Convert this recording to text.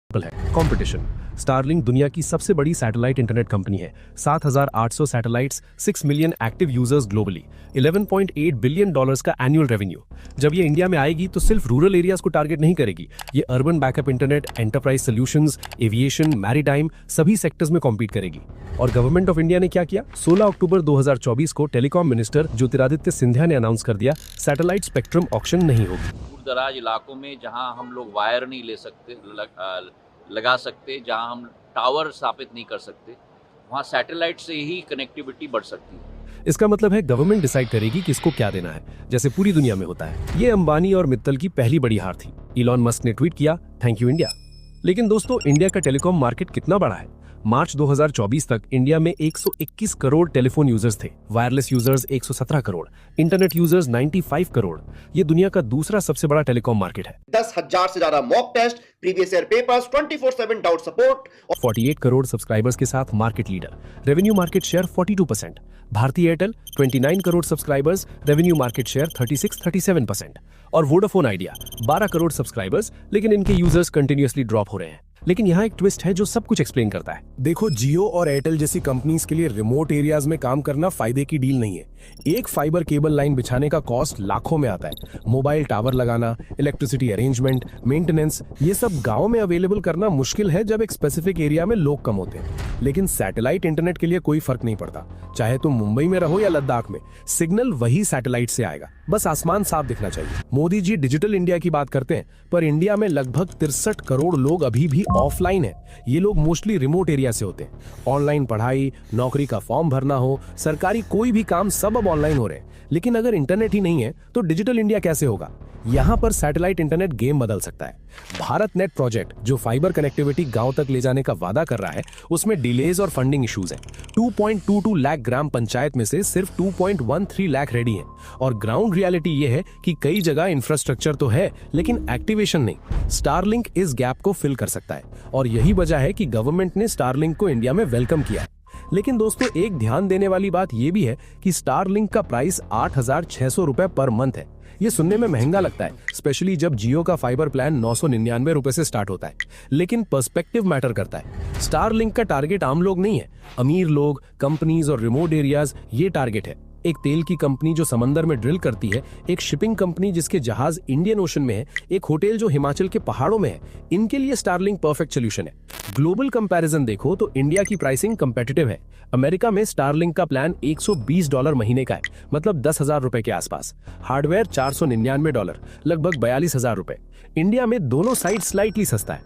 है competition. Starlink दुनिया की सबसे बड़ी सैटेलाइट इंटरनेट कंपनी है। 7,800 satellites, 6 million active users globally, $11.8 billion का एनुअल रेवेन्यू। जब ये इंडिया में आएगी तो सिर्फ रूरल एरियाज को टारगेट नहीं करेगी, ये urban backup internet, enterprise solutions, aviation, maritime सभी सेक्टर्स में कॉम्पीट करेगी। और गवर्नमेंट ऑफ इंडिया ने क्या किया? 16 अक्टूबर 2024 को टेलीकॉम मिनिस्टर ज्योतिरादित्य सिंधिया ने अनाउंस कर दिया, सैटेलाइट स्पेक्ट्रम ऑक्शन नहीं होगी। दूर दराज इलाकों में जहां हम लोग वायर नहीं ले सकते, लगा सकते, जहां हम टावर स्थापित नहीं कर सकते, वहां सैटेलाइट से ही कनेक्टिविटी बढ़ सकती है। इसका मतलब है गवर्नमेंट डिसाइड करेगी किसको क्या देना है, जैसे पूरी दुनिया में होता है। ये अंबानी और मित्तल की पहली बड़ी हार थी। इलॉन मस्क ने ट्वीट किया, थैंक यू इंडिया। लेकिन दोस्तों, इंडिया का टेलीकॉम मार्केट कितना बड़ा है? मार्च 2024 तक इंडिया में 121 करोड़ टेलीफोन यूजर्स थे, wireless users 117 crore, internet users 95 crore. ये दुनिया का दूसरा सबसे बड़ा टेलीकॉम मार्केट है। 10,000 से ज्यादा mock test, previous year papers, 24/7 doubt support और 48 करोड़ सब्सक्राइबर्स के साथ market leader. Revenue market share 42%। Bharti Airtel 29 crore subscribers, revenue market share 36-37%। और वोडाफोन आइडिया 12 करोड़ सब्सक्राइबर्स, लेकिन इनके यूजर्स कंटिन्यूअसली ड्रॉप हो रहे हैं। लेकिन यहाँ एक ट्विस्ट है जो सब कुछ एक्सप्लेन करता है। देखो, जियो और एयरटेल जैसी कंपनीज के लिए रिमोट एरियाज में काम करना फायदे की डील नहीं है। एक फाइबर केबल लाइन बिछाने का कॉस्ट लाखों में आता है। मोबाइल टावर लगाना, इलेक्ट्रिसिटी अरेंजमेंट, मेंटेनेंस, ये सब गांव में अवेलेबल करना मुश्किल है जब एक स्पेसिफिक एरिया में लोग कम होते हैं। लेकिन सैटेलाइट इंटरनेट के लिए कोई फर्क नहीं पड़ता, चाहे तुम मुंबई में रहो या लद्दाख में, सिग्नल वही सैटेलाइट से आएगा, बस आसमान साफ दिखना चाहिए। मोदी जी डिजिटल इंडिया की बात करते हैं, पर इंडिया में लगभग 63 करोड़ लोग अभी भी ऑफलाइन है। ये लोग मोस्टली रिमोट एरिया से होते हैं। ऑनलाइन पढ़ाई, नौकरी का फॉर्म भरना हो, सरकारी कोई भी काम, सब अब ऑनलाइन हो रहे हैं। लेकिन अगर इंटरनेट ही नहीं है तो डिजिटल इंडिया कैसे होगा? यहाँ पर सैटेलाइट इंटरनेट गेम बदल सकता है। भारत नेट प्रोजेक्ट जो फाइबर कनेक्टिविटी गांव तक ले जाने का वादा कर रहा है, उसमें डिलेज और फंडिंग इश्यूज हैं। 2.22 लाख ग्राम पंचायत में से सिर्फ 2.13 लाख रेडी हैं। और ग्राउंड रियलिटी ये है कि कई जगह इंफ्रास्ट्रक्चर तो है, लेकिन एक्टिवेशन नहीं। स्टारलिंक इस गैप को फिल कर सकता है, और यही वजह है कि गवर्नमेंट ने स्टारलिंक को इंडिया में वेलकम किया है। लेकिन दोस्तों, एक ध्यान देने वाली बात यह भी है कि स्टारलिंक का प्राइस 8,600 रुपए पर मंथ है। ये सुनने में महंगा लगता है, स्पेशली जब जियो का फाइबर प्लान 999 रुपए से स्टार्ट होता है। लेकिन पर्सपेक्टिव मैटर करता है। स्टारलिंक का टारगेट आम लोग नहीं है, अमीर लोग, कंपनीज और रिमोट एरियाज ये टारगेट है। एक तेल की कंपनी जो समंदर में ड्रिल करती है, एक शिपिंग कंपनी जिसके जहाज इंडियन ओशन में है, एक होटल जो हिमाचल के पहाड़ों में है, इनके लिए स्टारलिंक परफेक्ट सोल्यूशन है। ग्लोबल कंपैरिजन देखो तो इंडिया की प्राइसिंग कंपेटिटिव है। अमेरिका में स्टारलिंक का प्लान $120 महीने का है, मतलब 10,000 रुपए के आसपास। हार्डवेयर $499, लगभग $42,000 रुपए। इंडिया में दोनों साइड स्लाइटली सस्ता है।